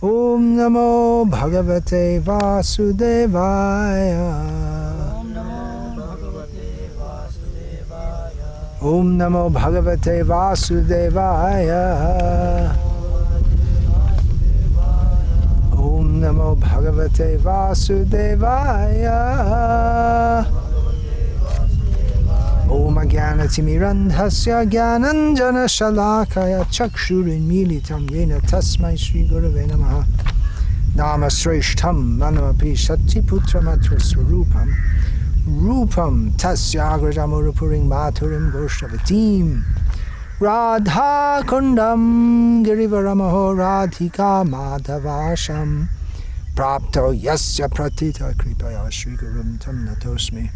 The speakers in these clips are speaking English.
Om Namo Bhagavate Vasudevaya. Om Namo Bhagavate Vasudevaya. Om Namo Bhagavate Vasudevaya. Om Agyanatimirandhasya Gyananjana Shalakaya Chakshurinmilitam Yena Tasmai Shri Gurave Namaha. Namasreshtham Manamapi Sattiputramatra Swarupam Rupam Tasyagrajamurupuring Maturim Goshtavatim Radha Kundam Girivaramaho Radhika Madhavasham Prapto Yasya Pratita Kripaya Shri Gurum Tam Natosmi.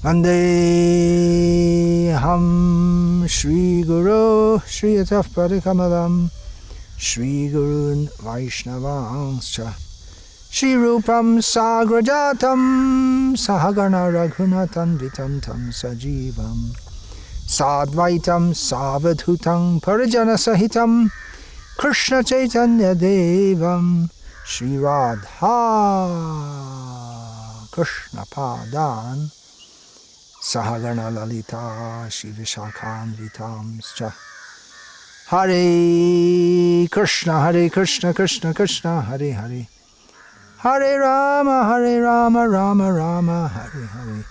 Vandeham Shri Guru Shri Yataf Padikamalam Shri Gurun Vaishnavangscha Shri Rupam Sagrajatam Sahagana Raghunatan Vitantam Sajivam Sadvaitam Savadhutam Parijana Sahitam Krishna Chaitanya Devam Shri Radha Krishna Padan Sahagana Lalita Shri Vishakhan Vitamscha Hare Krishna Krishna Krishna Hare Hare Hare Rama Rama Rama Hare Hare.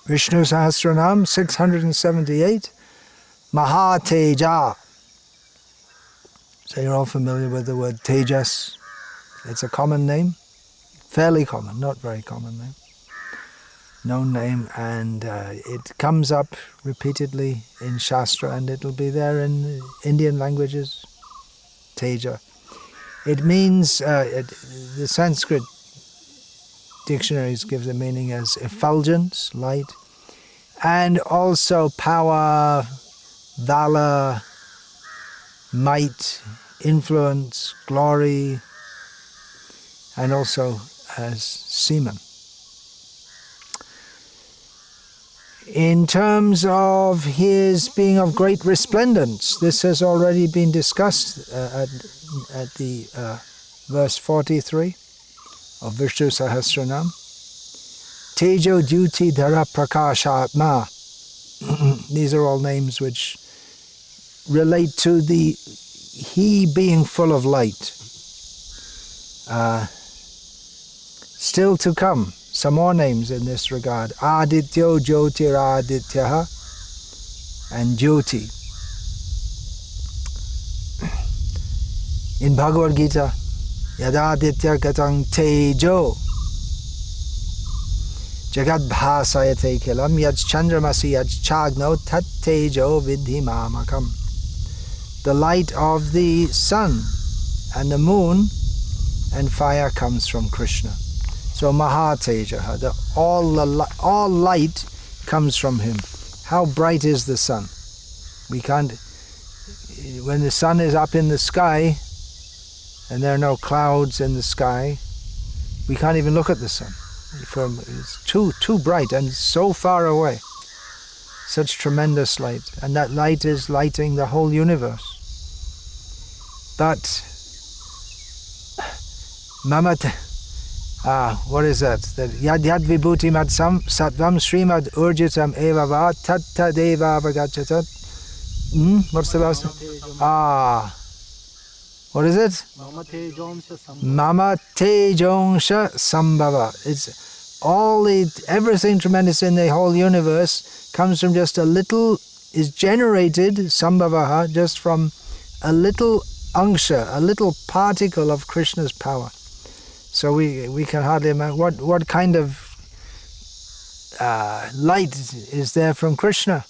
Vishnu Sahasranama 678 Mahateja. So you're all familiar with the word Tejas. It's a common name, fairly common, not very common name. Known name, and it comes up repeatedly in Shastra, and it'll be there in Indian languages. Teja. It means, the Sanskrit dictionaries give the meaning as effulgence, light, and also power, valor, might, influence, glory, and also as semen. In terms of his being of great resplendence, this has already been discussed at the verse 43 of Vishnu Sahasranama. Tejo Duti Dhara Prakashatma. These are all names which relate to he being full of light. Still to come. Some more names in this regard. Adityo Jyotiradityaha and Jyoti. In Bhagavad Gita, Yadaditya Gatang Tejo Jagad Bhasayate Kilam Yaj Chandramasi Yaj Chagno Tat Tejo Vidhi Mamakam. The light of the sun and the moon and fire comes from Krishna. So Mahateja, all light comes from him. How bright is the sun? We can't, when the sun is up in the sky and there are no clouds in the sky, we can't even look at the sun. It's too bright and so far away. Such tremendous light. And that light is lighting the whole universe. But what is that? That yad vibhuti mad sattvam srimad urjitam eva va tatta deva vagachatat. What's the last? What is it? Mama tejongsha sambhava. It's everything tremendous in the whole universe comes from just a little, is generated, sambhavaha, just from a little angsha, a little particle of Krishna's power. So we can hardly imagine what kind of light is there from Krishna.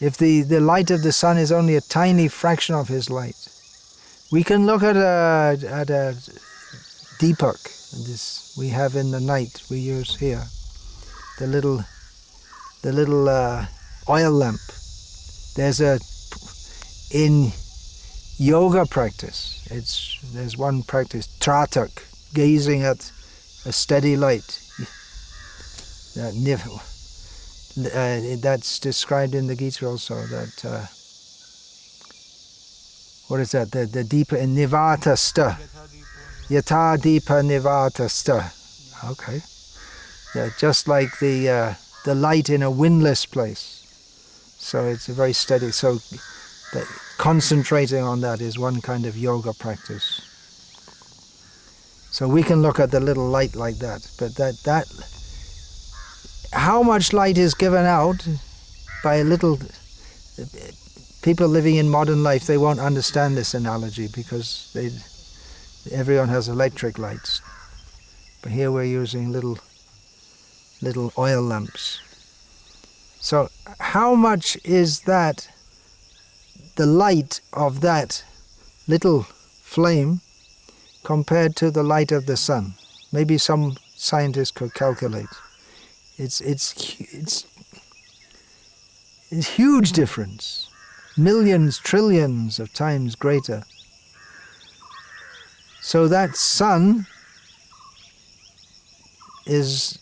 If the light of the sun is only a tiny fraction of his light, we can look at a deepak, this we have in the night we use here, the little oil lamp. There's in yoga practice, there's one practice, tratak, gazing at a steady light, That's described in the Gita also, that, what is that, the deepa in nivatasta, yata deepa nivatasta. Okay. Yeah, just like the light in a windless place. So it's very steady. So concentrating on that is one kind of yoga practice. So we can look at the little light like that, but that how much light is given out by a little. People living in modern life, they won't understand this analogy because everyone has electric lights, but here we're using little oil lamps. So how much is that, the light of that little flame, compared to the light of the sun? Maybe some scientists could calculate. It's huge difference, millions, trillions of times greater. So that sun is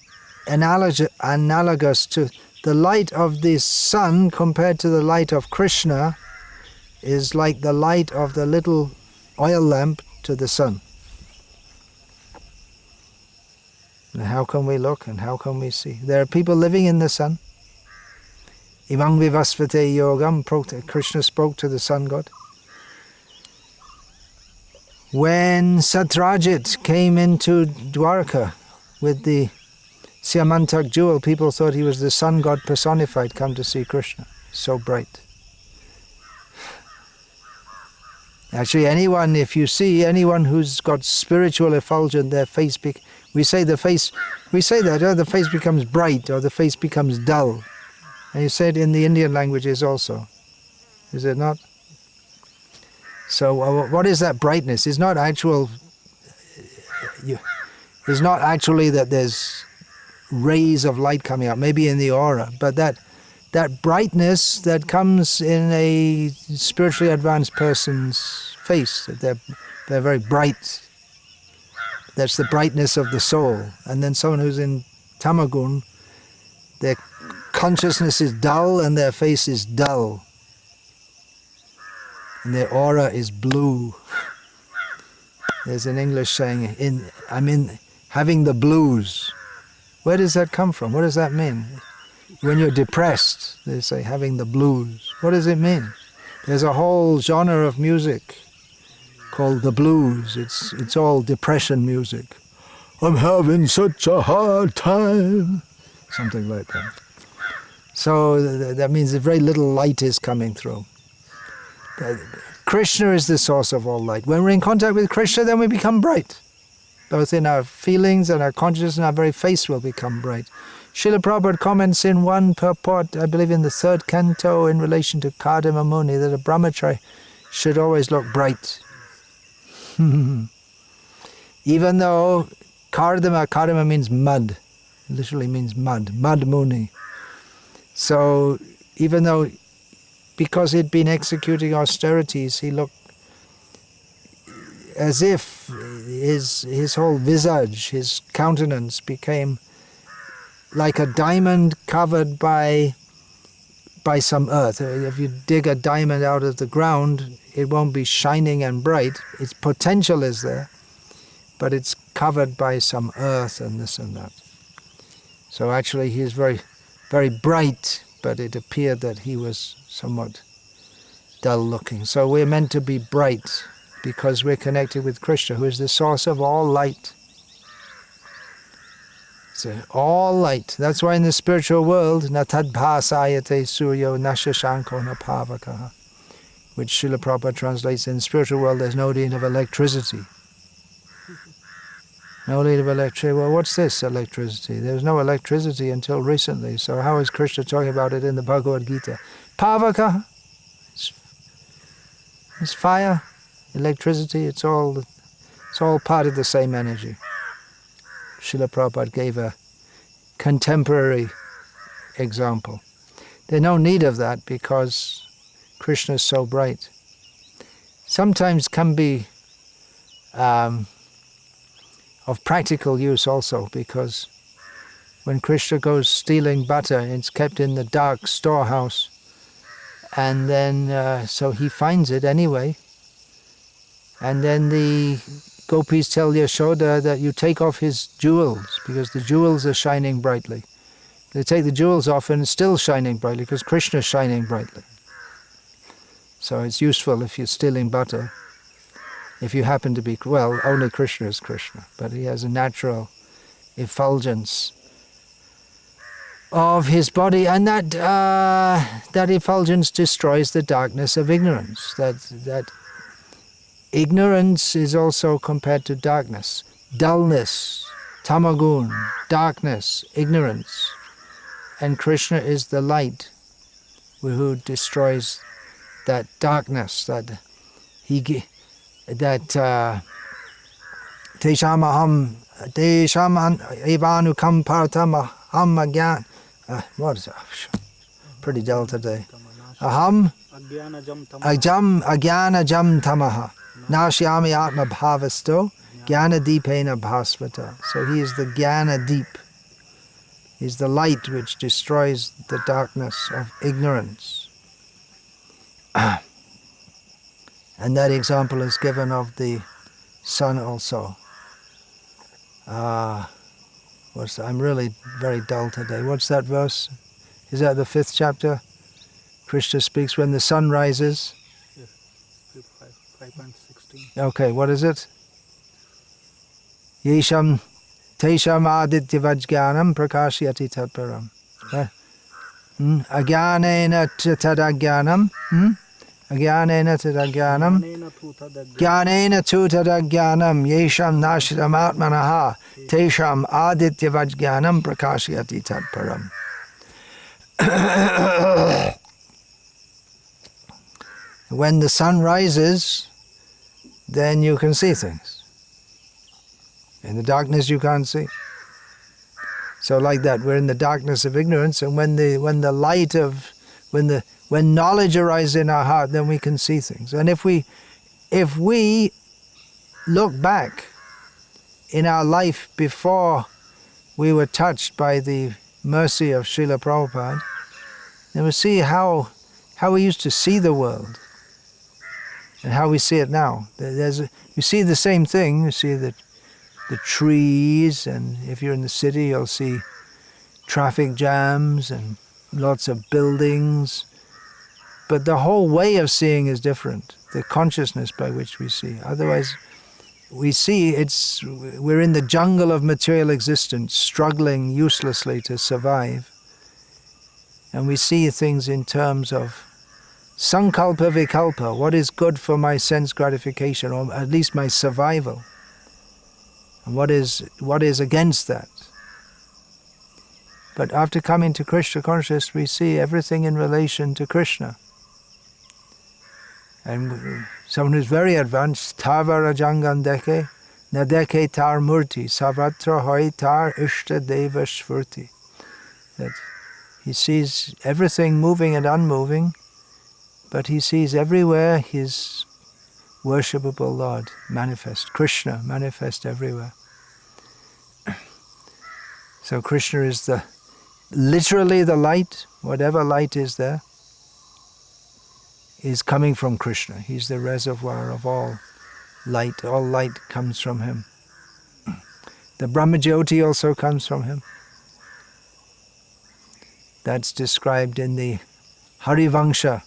analogous to the light of this sun compared to the light of Krishna is like the light of the little oil lamp to the sun. And how can we look and how can we see? There are people living in the sun. Imang vivasvate yogam, Krishna spoke to the sun god. When Satrajit came into Dwarka with the Siamantak jewel, people thought he was the sun god personified come to see Krishna. So bright. Actually, if you see anyone who's got spiritual effulgence, their face, we say the face becomes bright or the face becomes dull. And you say it in the Indian languages also. Is it not? So what is that brightness? It's not actually that there's rays of light coming out, maybe in the aura, but that brightness that comes in a spiritually advanced person's face, that they're very bright. That's the brightness of the soul. And then someone who's in tamagun, their consciousness is dull and their face is dull. And their aura is blue. There's an English saying, I'm having the blues. Where does that come from? What does that mean? When you're depressed, they say having the blues. What does it mean? There's a whole genre of music called the blues. It's all depression music. I'm having such a hard time. Something like that. So that means that very little light is coming through. Krishna is the source of all light. When we're in contact with Krishna, then we become bright. Both in our feelings and our consciousness, and our very face will become bright. Srila Prabhupada comments in one purport, I believe in the 3rd canto, in relation to Kardama Muni, that a brahmachari should always look bright. Even though Kardama means mud, literally means mud Muni. So even though, because he'd been executing austerities, he looked as if his whole visage, his countenance became like a diamond covered by some earth. If you dig a diamond out of the ground, it won't be shining and bright. Its potential is there, but it's covered by some earth and this and that. So actually he is very, very bright, but it appeared that he was somewhat dull looking. So we're meant to be bright because we're connected with Krishna, who is the source of all light. So all light. That's why in the spiritual world, na tadbhasayate suryo na shashanko na pavakaha, which Srila Prabhupada translates, in the spiritual world there's no need of electricity. No need of electricity. Well, what's this electricity? There was no electricity until recently. So how is Krishna talking about it in the Bhagavad Gita? Pavaka, it's fire, electricity. It's all part of the same energy. Srila Prabhupada gave a contemporary example. There's no need of that because Krishna is so bright. Sometimes can be of practical use also, because when Krishna goes stealing butter, it's kept in the dark storehouse. And then, so he finds it anyway. And then the gopis tell Yashoda that you take off his jewels, because the jewels are shining brightly. They take the jewels off and it's still shining brightly, because Krishna is shining brightly. So it's useful if you're stealing butter. If you happen to be, well, only Krishna is Krishna, but he has a natural effulgence of his body, and that effulgence destroys the darkness of ignorance. That ignorance is also compared to darkness. Dullness, tamagun, darkness, ignorance. And Krishna is the light who destroys that darkness, that tesham evanukam partam aham agyan. What is that? Pretty dull today. Aham agyana jam tamaha nashyami atma bhavasto jnana deepena bhasvata. So he is the jnana deep. He's the light which destroys the darkness of ignorance. And that example is given of the sun also. I'm really very dull today. What's that verse? Is that the 5th chapter? Krishna speaks when the sun rises. Yes, 5.16. Okay, what is it? Yesham tesham adityavajganam prakashyati tatparam. Agyanena tadagyanam. Agyanena tadagyanam. Gyanena tu tadagyanam. Yesham nashidam atmanaha. Tesham adityavajganam prakashyati tatparam. When the sun rises, then you can see things. In the darkness you can't see. So like that, we're in the darkness of ignorance, and when knowledge arises in our heart, then we can see things. And if we look back in our life before we were touched by the mercy of Srila Prabhupada, then we see how we used to see the world and how we see it now. You see the same thing. You see the trees, and if you're in the city, you'll see traffic jams and lots of buildings. But the whole way of seeing is different, the consciousness by which we see. Otherwise, we see we're in the jungle of material existence, struggling uselessly to survive. And we see things in terms of sankalpa vikalpa, what is good for my sense gratification, or at least my survival. And what is against that. But after coming to Krishna consciousness, we see everything in relation to Krishna. And someone who's very advanced, Tavara Jangan deke, nadeke tar murti, savatra hoi tar ishta deva shvurti. That he sees everything moving and unmoving, but he sees everywhere his worshipable Lord manifest, Krishna manifest everywhere. So Krishna is literally the light, whatever light is there, is coming from Krishna. He's the reservoir of all light comes from him. The Brahmajyoti also comes from him. That's described in the Harivangsha,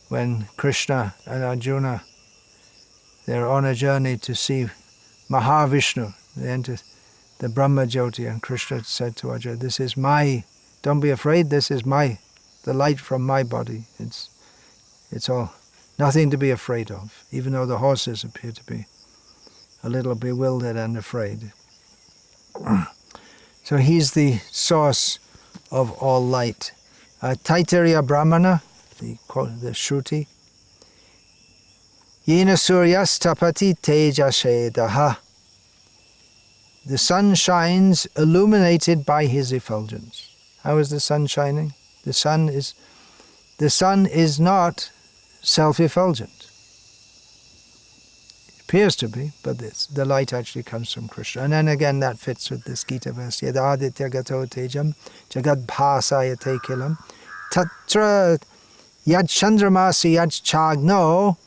when Krishna and Arjuna, they're on a journey to see Mahavishnu. They enter the Brahmajyoti, and Krishna said to Arjuna, don't be afraid, this is the light from my body. It's all nothing to be afraid of, even though the horses appear to be a little bewildered and afraid. So he's the source of all light. Taittiriya Brahmana, the Shruti, Yena Suryas tapati tejashedaha. The sun shines illuminated by his effulgence. How is the sun shining? The sun is not self-effulgent. appears to be, but the light actually comes from Krishna. And then again that fits with this Gita verse. Yada aditya gato tejam jagad bhasayate kilam tatra yad chandramasi yad chagno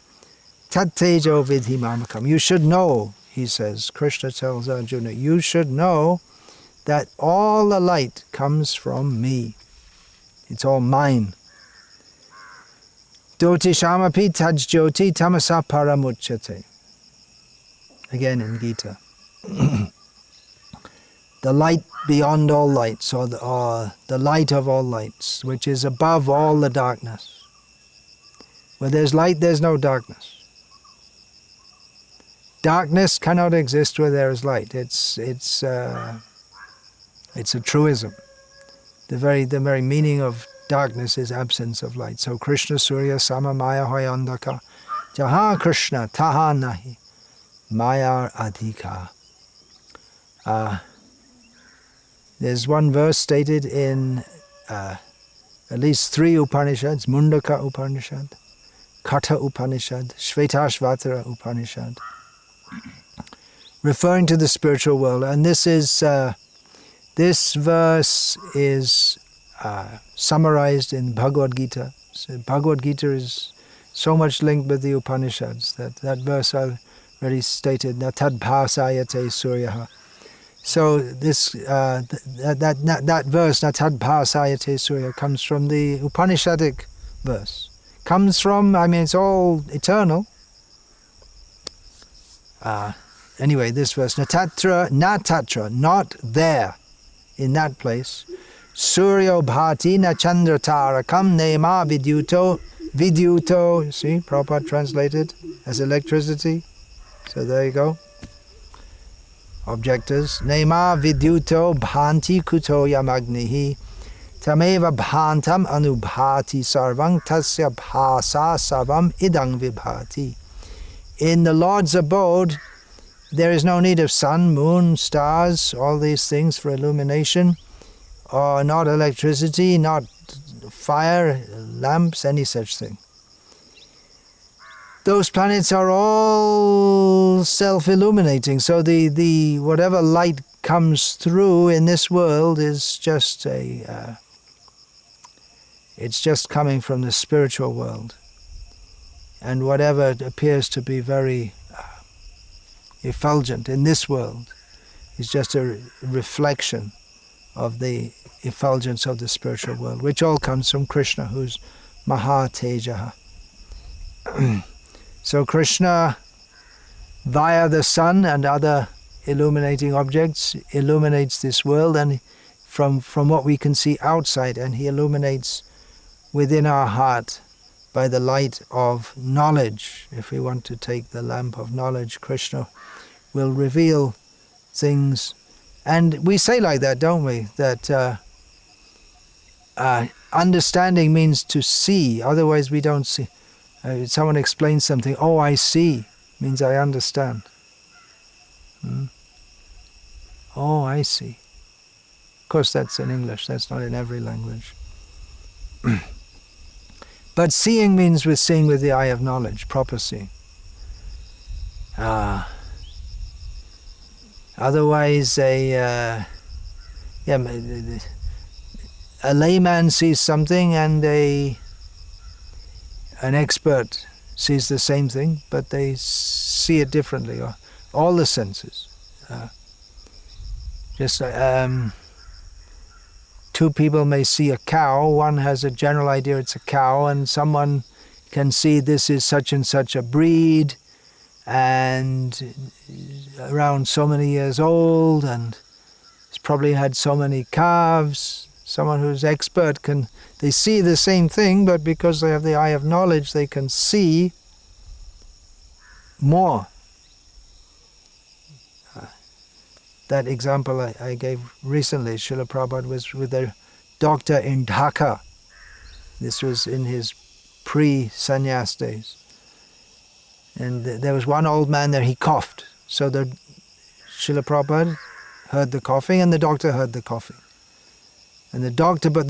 tat tejo vidhi mamakam. You should know, he says, Krishna tells Arjuna, you should know that all the light comes from me. It's all mine. Doti shamapi tajjoti tamasa paramuchyate. Again in Gita. The light beyond all lights, or the light of all lights, which is above all the darkness. Where there's light, there's no darkness. Darkness cannot exist where there is light. It's a truism. The very meaning of darkness is absence of light. So Krishna Surya Sama Maya Hoyandaka Jaha Krishna Taha Nahi Mayar Adhika. There's one verse stated in at least 3 Upanishads: Mundaka Upanishad, Katha Upanishad, Shvetashvatara Upanishad, referring to the spiritual world. And this verse is summarized in Bhagavad Gita. So Bhagavad Gita is so much linked with the Upanishads that verse already stated, Natad bhasayate suryaha. So this that verse, Natad bhasayate surya, comes from the Upanishadic verse. Comes from, it's all eternal. Anyway, this verse, Natatra, not there, in that place. Suryo bhati na chandra tarakam nema vidyuto. See, Prabhupada translated as electricity. So there you go. Objectors. Nema vidyuto bhanti kuto yamagnihi. Tameva bhantam anubhati sarvang tasya bhasa sarvam idang vibhati. In the Lord's abode, there is no need of sun, moon, stars, all these things for illumination, or not electricity, not fire, lamps, any such thing. Those planets are all self-illuminating, so the whatever light comes through in this world is just it's just coming from the spiritual world. And whatever appears to be very effulgent in this world is just a reflection of the effulgence of the spiritual world, which all comes from Krishna, who's Mahateja. So Krishna, via the sun and other illuminating objects, illuminates this world, and from what we can see outside, and he illuminates within our heart by the light of knowledge. If we want to take the lamp of knowledge, Krishna will reveal things. And we say like that, don't we? That understanding means to see, otherwise we don't see. Someone explains something, oh, I see, means I understand. Oh, I see. Of course, that's in English, that's not in every language. But seeing means seeing with the eye of knowledge, proper seeing. Otherwise, a layman sees something and an expert sees the same thing, but they see it differently. Or all the senses. Two people may see a cow. One has a general idea it's a cow, and someone can see this is such and such a breed, and around so many years old, and it's probably had so many calves. Someone who's expert they see the same thing, but because they have the eye of knowledge, they can see more. That example I gave recently, Srila Prabhupada was with a doctor in Dhaka. This was in his pre-sannyas days. And there was one old man there, he coughed. So the Srila Prabhupada heard the coughing and the doctor heard the coughing. And the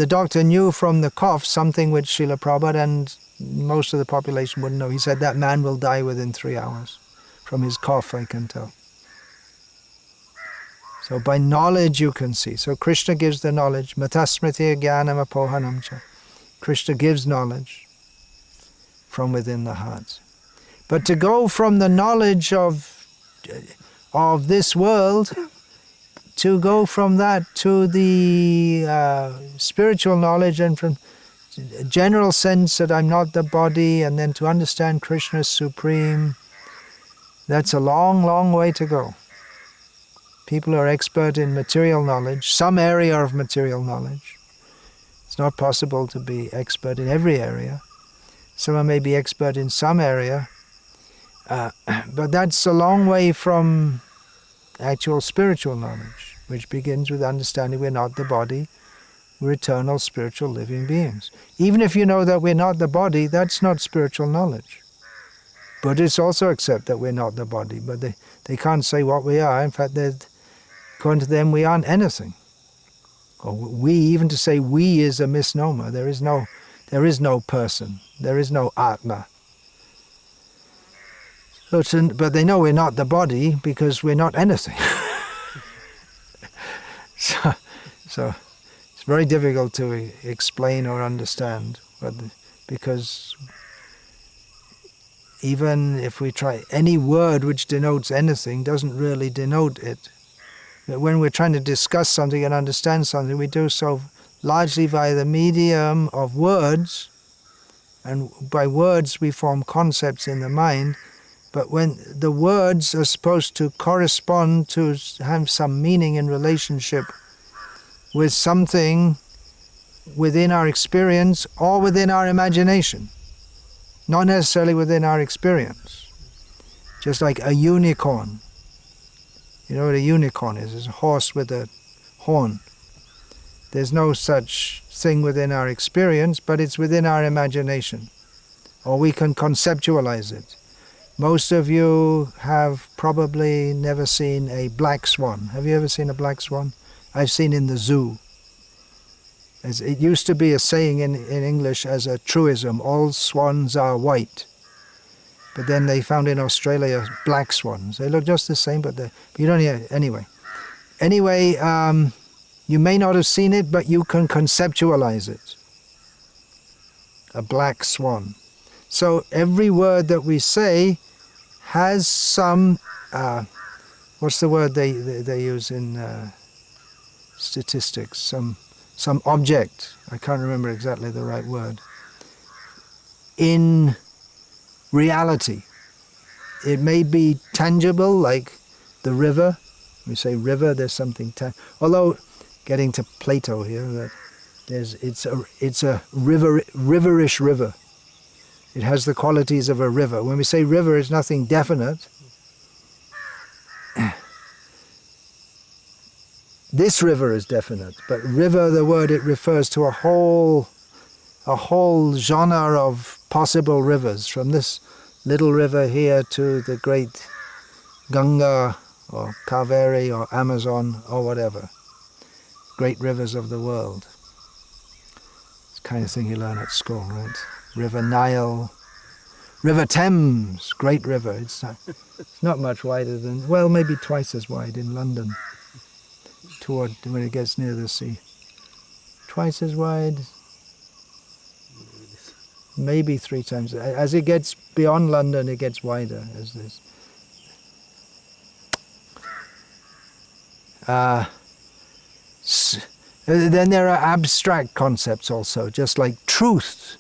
doctor knew from the cough something which Srila Prabhupada and most of the population wouldn't know. He said that man will die within 3 hours. From his cough I can tell. So by knowledge you can see. So Krishna gives the knowledge. Matasmriti jnanam apohanam cha. Krishna gives knowledge from within the heart. But to go from the knowledge of this world, to go from that to the spiritual knowledge, and from a general sense that I'm not the body, and then to understand Krishna is supreme, that's a long, long way to go. People who are expert in material knowledge, some area of material knowledge. It's not possible to be expert in every area. Someone may be expert in some area, but that's a long way from actual spiritual knowledge, which begins with understanding we're not the body, we're eternal spiritual living beings. Even if you know that we're not the body, that's not spiritual knowledge. Buddhists also accept that we're not the body, but they can't say what we are. In fact, according to them, we aren't anything. Or even to say we is a misnomer. There is no person. There is no Atma. But they know we're not the body because we're not anything. So it's very difficult to explain or understand, because even if we try, any word which denotes anything doesn't really denote it. When we're trying to discuss something and understand something, we do so largely via the medium of words, and by words we form concepts in the mind, but when the words are supposed to correspond to have some meaning in relationship with something within our experience or within our imagination, not necessarily within our experience. Just like a unicorn. You know what a unicorn is? It's a horse with a horn. There's no such thing within our experience, but it's within our imagination. Or we can conceptualize it. Most of you have probably never seen a black swan. Have you ever seen a black swan? I've seen in the zoo. It used to be a saying in English as a truism, all swans are white. But then they found in Australia black swans. They look just the same, but you don't hear. Anyway, you may not have seen it, but you can conceptualize it. A black swan. So every word that we say has some. What's the word they use in statistics? Some object. I can't remember exactly the right word. In reality, it may be tangible, like the river. We say river, there's something although getting to Plato here, that it's a riverish river. It has the qualities of a river. When we say river, it's nothing definite. This river is definite, but river, the word, it refers to a whole genre of possible rivers, from this little river here to the great Ganga or Kaveri or Amazon or whatever. Great rivers of the world. It's the kind of thing you learn at school, right? River Nile, River Thames, great river. It's not much wider than, well, maybe twice as wide in London, when it gets near the sea. Twice as wide, maybe 3 times. As it gets beyond London, it gets wider as this. Then there are abstract concepts also, just like truth,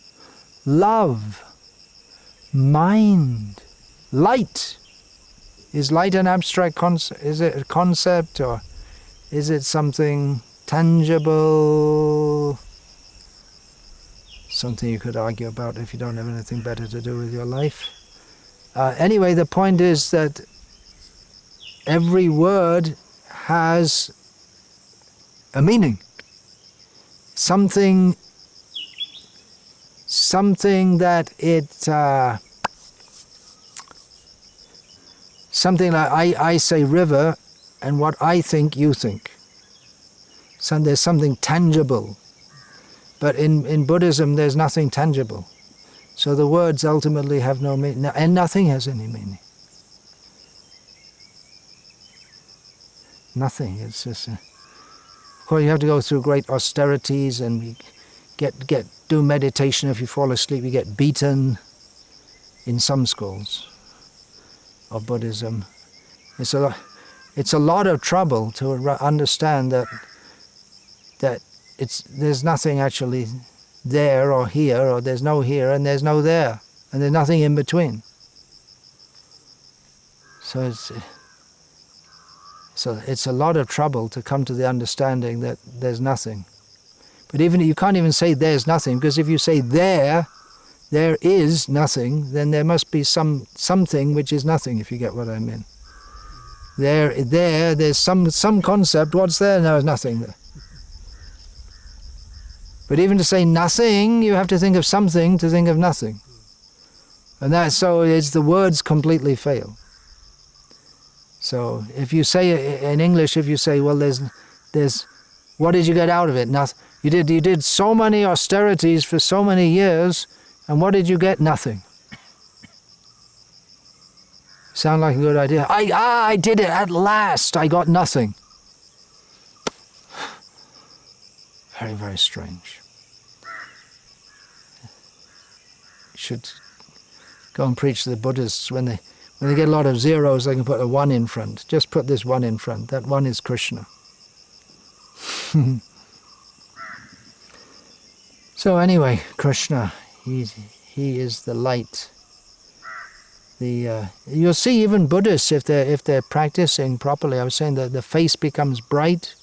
love, mind, light. Is light an abstract concept? Is it a concept, or is it something tangible? Something you could argue about if you don't have anything better to do with your life. Anyway, the point is that every word has a meaning. Something that it, something like I say river, and what I think you think. So there's something tangible. But in Buddhism there's nothing tangible. So the words ultimately have no meaning, and nothing has any meaning. nothing. It's just, of course, you have to go through great austerities and do meditation. If you fall asleep, you get beaten. In some schools of Buddhism, it's a lot of trouble to understand that there's nothing actually there or here, or there's no here and there's no there, and there's nothing in between. So it's a lot of trouble to come to the understanding that there's nothing. But even you can't even say there's nothing, because if you say there is nothing, then there must be something which is nothing, if you get what I mean. There's some concept. What's there? No, there's nothing there. But even to say nothing, you have to think of something to think of nothing. And so it's the words completely fail. So if you say in English, if you say, well, there's what did you get out of it? Nothing. You did so many austerities for so many years, and what did you get? Nothing. Sound like a good idea. I did it at last. I got nothing. Very, very strange. You should go and preach to the Buddhists. When they get a lot of zeros, they can put a 1 in front. Just put this 1 in front. That 1 is Krishna. So anyway, Krishna, he is the light. You'll see even Buddhists, if they're practicing properly, I was saying that the face becomes bright.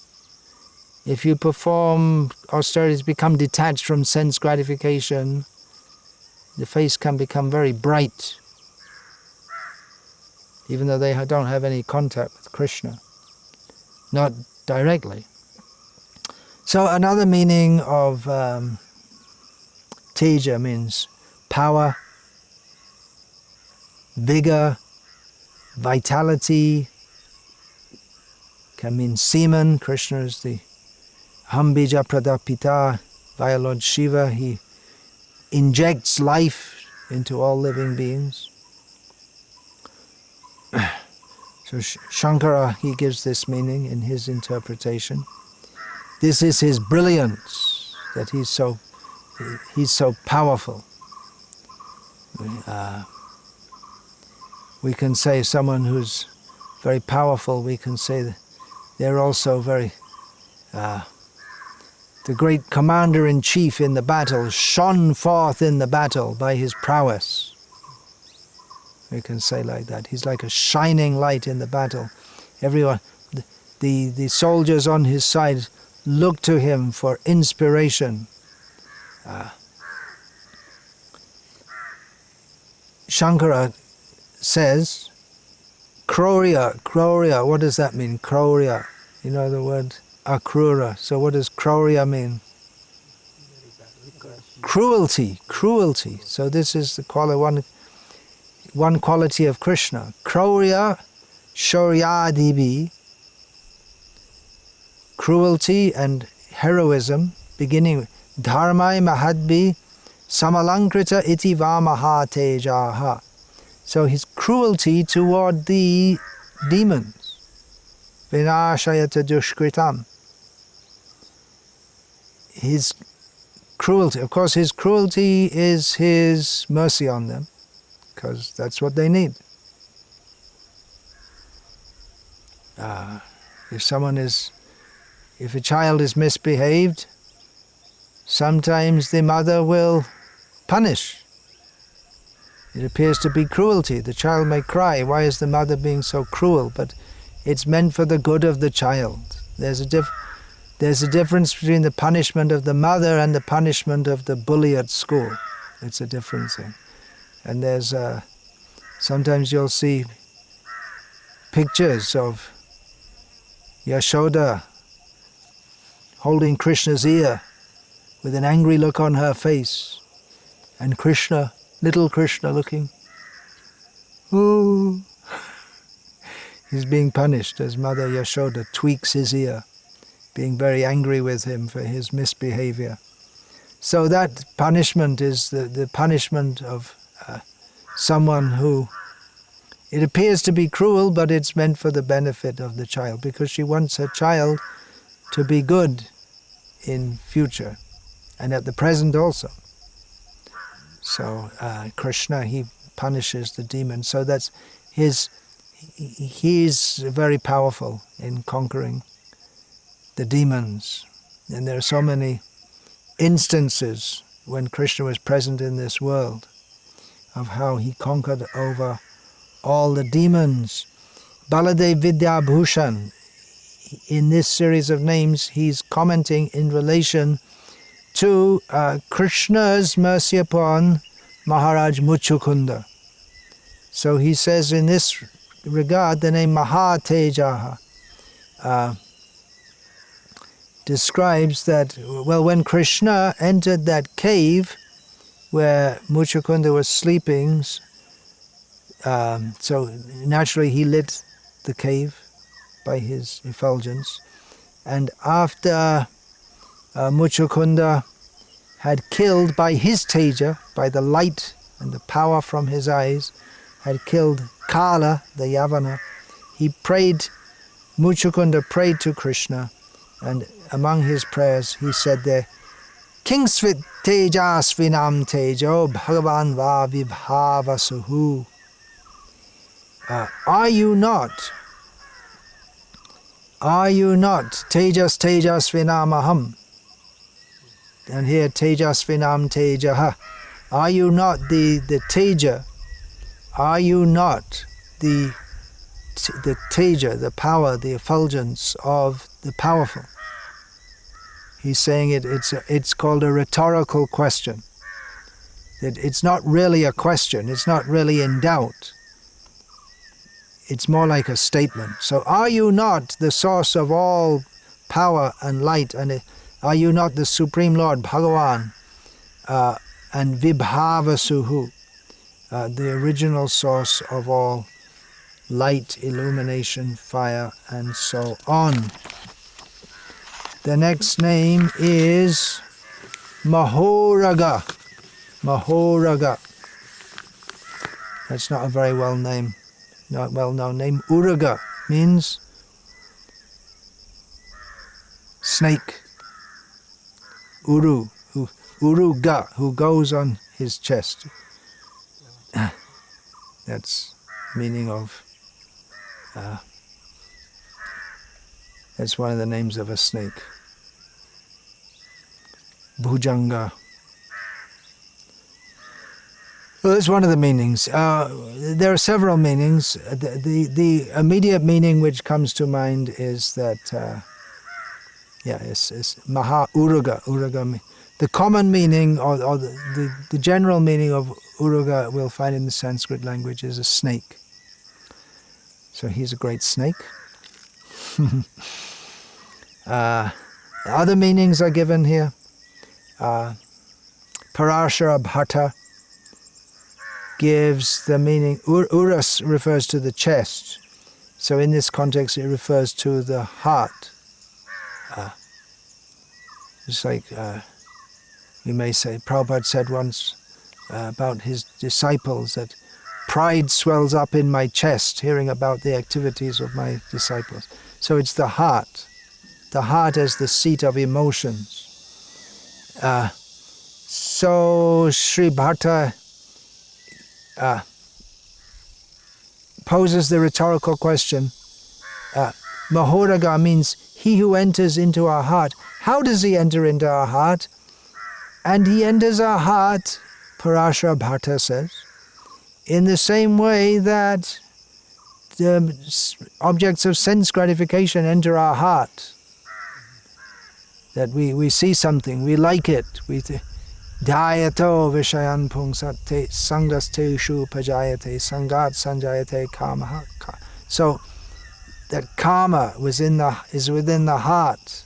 If you perform austerities, become detached from sense gratification, the face can become very bright, even though they don't have any contact with Krishna, not directly. So another meaning of Teja means power, vigor, vitality. Can mean semen. Krishna is the Hambija Pradapita via Lord Shiva. He injects life into all living beings. So Shankara, he gives this meaning in his interpretation. This is his brilliance, that he's so powerful. We can say someone who's very powerful, we can say that they're also very, the great commander-in-chief in the battle shone forth in the battle by his prowess. We can say like that. He's like a shining light in the battle. Everyone, the soldiers on his side look to him for inspiration. Shankara says, Krorya, what does that mean? Krorya, you know the word akrura. So what does Krorya mean? Cruelty. So this is the one quality of Krishna. Krorya Shoryadibi, cruelty and heroism, beginning with Dharmai Mahadbi Samalankrita iti va Mahateja. So his cruelty toward the demons. Vinashayata dushkritam. His cruelty, of course his cruelty is his mercy on them, because that's what they need. If a child is misbehaved, sometimes the mother will punish. It appears to be cruelty. The child may cry, why is the mother being so cruel? But it's meant for the good of the child. There's a difference between the punishment of the mother and the punishment of the bully at school. It's a different thing. And there's sometimes you'll see pictures of Yashoda holding Krishna's ear with an angry look on her face, and Krishna, little Krishna looking, ooh, he's being punished as Mother Yashoda tweaks his ear, being very angry with him for his misbehavior. So that punishment is the punishment of someone who It appears to be cruel, but it's meant for the benefit of the child, because she wants her child to be good in future and at the present also. So Krishna, he punishes the demon. So that's he's very powerful in conquering the demons. And there are so many instances when Krishna was present in this world of how he conquered over all the demons. Baladev Vidyabhushan, in this series of names, he's commenting in relation to Krishna's mercy upon Maharaj Muchukunda. So he says in this regard, the name Mahateja describes that, well, when Krishna entered that cave where Muchukunda was sleeping, so naturally he lit the cave by his effulgence, and after Muchukunda had killed by his teja, by the light and the power from his eyes, had killed Kala, the Yavana, Muchukunda prayed to Krishna, and among his prayers he said there, Kingsvit tejasvinam tejo bhagavan va vibhavasuhu. Are you not tejasvinamaham? And here tejasvinam tejaha. Are you not the teja? Are you not the teja, the power, the effulgence of the powerful? He's saying it's called a rhetorical question. It's not really a question. It's not really in doubt. It's more like a statement. So are you not the source of all power and light? And are you not the Supreme Lord, Bhagavan, and Vibhavasuhu, the original source of all light, illumination, fire, and so on? The next name is Mahoraga. Mahoraga. That's not a very well-known name. Uraga means snake. Uruga, who goes on his chest. That's meaning of. That's one of the names of a snake. Bhujanga. Well, that's one of the meanings. There are several meanings. The immediate meaning which comes to mind is that, it's Maha Uruga. Uruga. The common meaning, or the general meaning of Uruga we'll find in the Sanskrit language is a snake. So he's a great snake. Other meanings are given here. Parashara Bhatta gives the meaning, Uras refers to the chest. So in this context it refers to the heart. It's like, we may say, Prabhupada said once about his disciples that pride swells up in my chest hearing about the activities of my disciples. So it's the heart as the seat of emotions. So Sri Bhatta poses the rhetorical question, Mahoraga means he who enters into our heart. How does he enter into our heart? And he enters our heart, Parashara Bhatta says, in the same way that the objects of sense gratification enter our heart. That we see something, we like it, we Dhyato vishayan pungsate sangasteshu pajayate sangat sanjayate kamaha. So that kama is within the heart.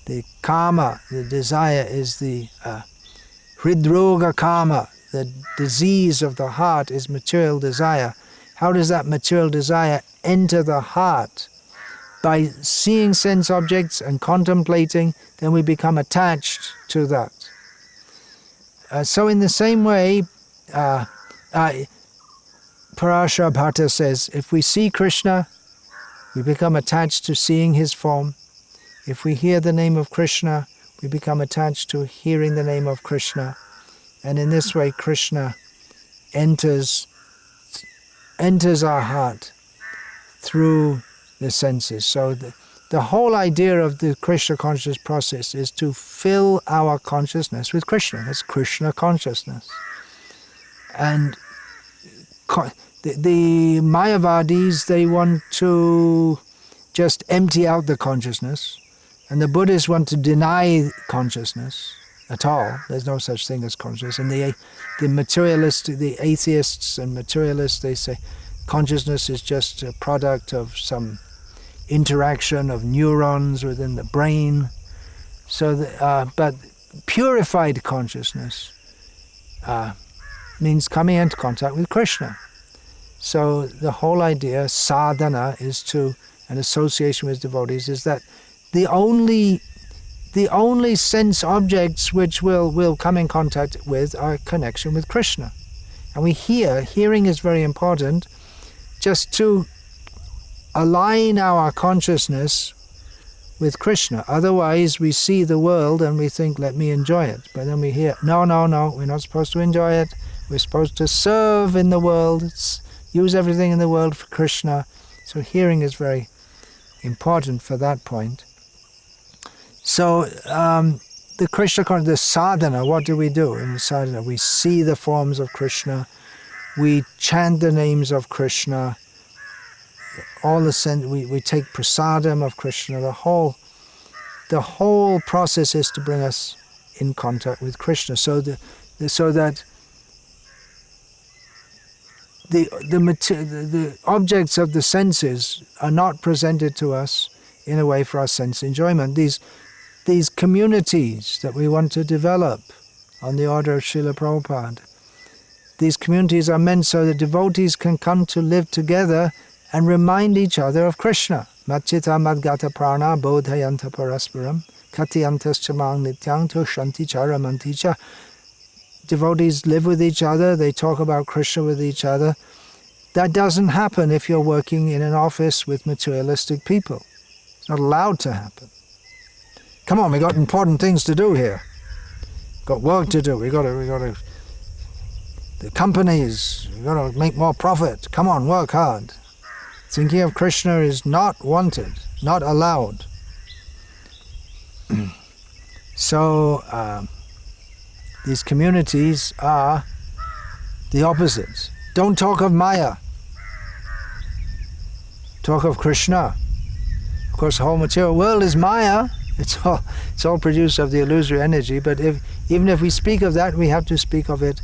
The kama, the desire, is the hridroga kama. The disease of the heart is material desire. How does that material desire enter the heart? By seeing sense objects and contemplating, then we become attached to that. So in the same way, Parashara Bhatta says, if we see Krishna, we become attached to seeing his form. If we hear the name of Krishna, we become attached to hearing the name of Krishna. And in this way, Krishna enters our heart through the senses. So the whole idea of the Krishna conscious process is to fill our consciousness with Krishna. That's Krishna consciousness. And the Mayavadis, they want to just empty out the consciousness, and the Buddhists want to deny consciousness at all. There's no such thing as consciousness. And the materialists, the atheists and materialists, they say consciousness is just a product of some interaction of neurons within the brain. So, but purified consciousness means coming into contact with Krishna. So the whole idea, sadhana, is to, an association with devotees, is that the only sense objects which we'll come in contact with are connection with Krishna. And hearing is very important, just to align our consciousness with Krishna. Otherwise we see the world and we think, let me enjoy it. But then we hear, no, we're not supposed to enjoy it. We're supposed to serve in the world, use everything in the world for Krishna. So hearing is very important for that point. So the Krishna, the sadhana, what do? In the sadhana, we see the forms of Krishna, we chant the names of Krishna, we take prasadam of Krishna. The whole process is to bring us in contact with Krishna, so that the objects of the senses are not presented to us in a way for our sense enjoyment. These communities that we want to develop on the order of Srila Prabhupada, these communities are meant so that devotees can come to live together and remind each other of Krishna. Matchita madgata prana bodhayanta parasparam katyantas chamang nityang to shanti charamanticha. Devotees live with each other, they talk about Krishna with each other. That doesn't happen if you're working in an office with materialistic people. It's not allowed to happen. Come on, we got important things to do here. Got work to do. We got to. The companies, we got to make more profit. Come on, work hard. Thinking of Krishna is not wanted, not allowed. So these communities are the opposites. Don't talk of Maya. Talk of Krishna. Of course, the whole material world is Maya. It's all produced of the illusory energy. But even if we speak of that, we have to speak of it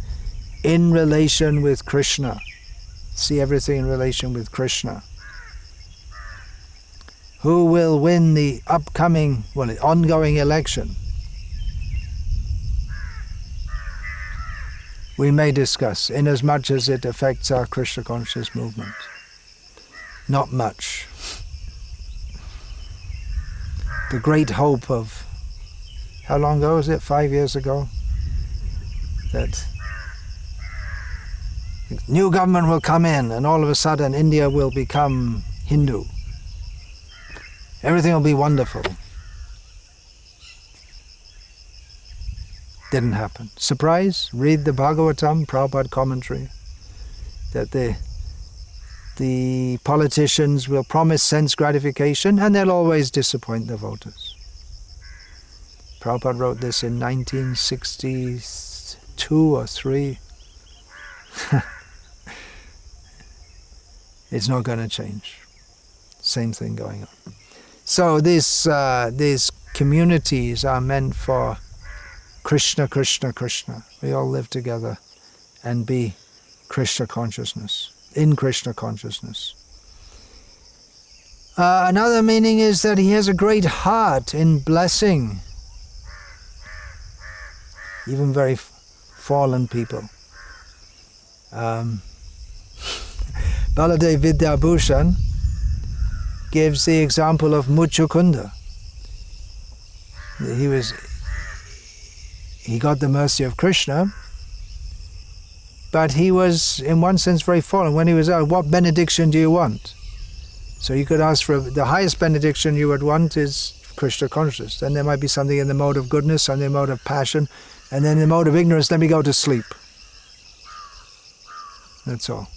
in relation with Krishna. See everything in relation with Krishna. Who will win the ongoing election? We may discuss, inasmuch as it affects our Krishna conscious movement. Not much. The great hope of, how long ago was it? 5 years ago? That new government will come in and all of a sudden India will become Hindu. Everything will be wonderful. Didn't happen. Surprise? Read the Bhagavatam, Prabhupada commentary, that the politicians will promise sense gratification and they'll always disappoint the voters. Prabhupada wrote this in 1962 or 3. It's not going to change. Same thing going on. So these communities are meant for Krishna, Krishna, Krishna. We all live together and be Krishna consciousness, in Krishna consciousness. Another meaning is that he has a great heart in blessing even very fallen people. Baladev Vidyabhushan gives the example of Muchukunda. He got the mercy of Krishna, but he was, in one sense, very fallen. When he was out, what benediction do you want? So you could ask for the highest benediction you would want is Krishna consciousness. Then there might be something in the mode of goodness, something in the mode of passion, and then in the mode of ignorance, let me go to sleep. That's all.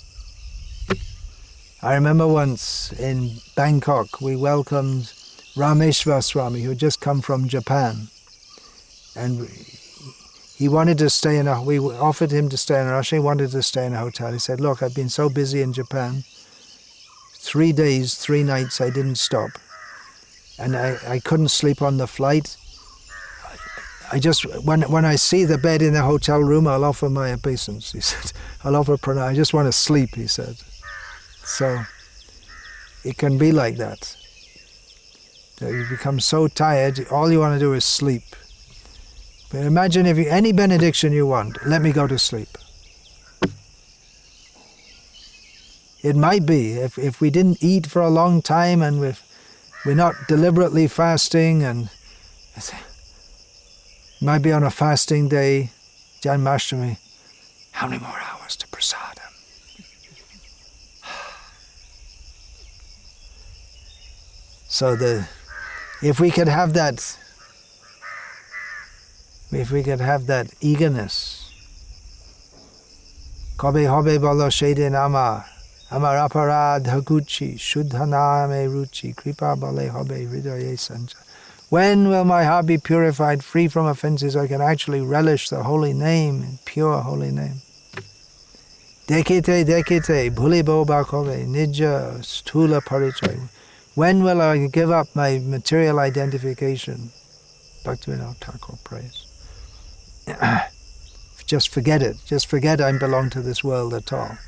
I remember once in Bangkok, we welcomed Rameshwar Swami, who had just come from Japan. And he wanted to stay we offered him to stay in a ashram. He wanted to stay in a hotel. He said, look, I've been so busy in Japan. 3 days, 3 nights, I didn't stop. And I couldn't sleep on the flight. I just, when I see the bed in the hotel room, I'll offer my obeisance, he said. I'll offer pranam. I just want to sleep, he said. So it can be like that. That you become so tired, all you want to do is sleep. But imagine if any benediction you want, let me go to sleep. It might be, if we didn't eat for a long time and we're not deliberately fasting, and it might be on a fasting day, Janmashtami, how many more hours to prasadam? So if we could have that eagerness, Kobe hobe bolo shede nama, amar aparad haguchi, shuddhana me ruchi, kripa bale hobe hridaye sanja. When will my heart be purified, free from offenses, I can actually relish the holy name, pure holy name. Dekite, bhuli boba kobe, nija stula parichay. When will I give up my material identification? Bhaktivinoda Thakur prays. Just forget it. Just forget I belong to this world at all.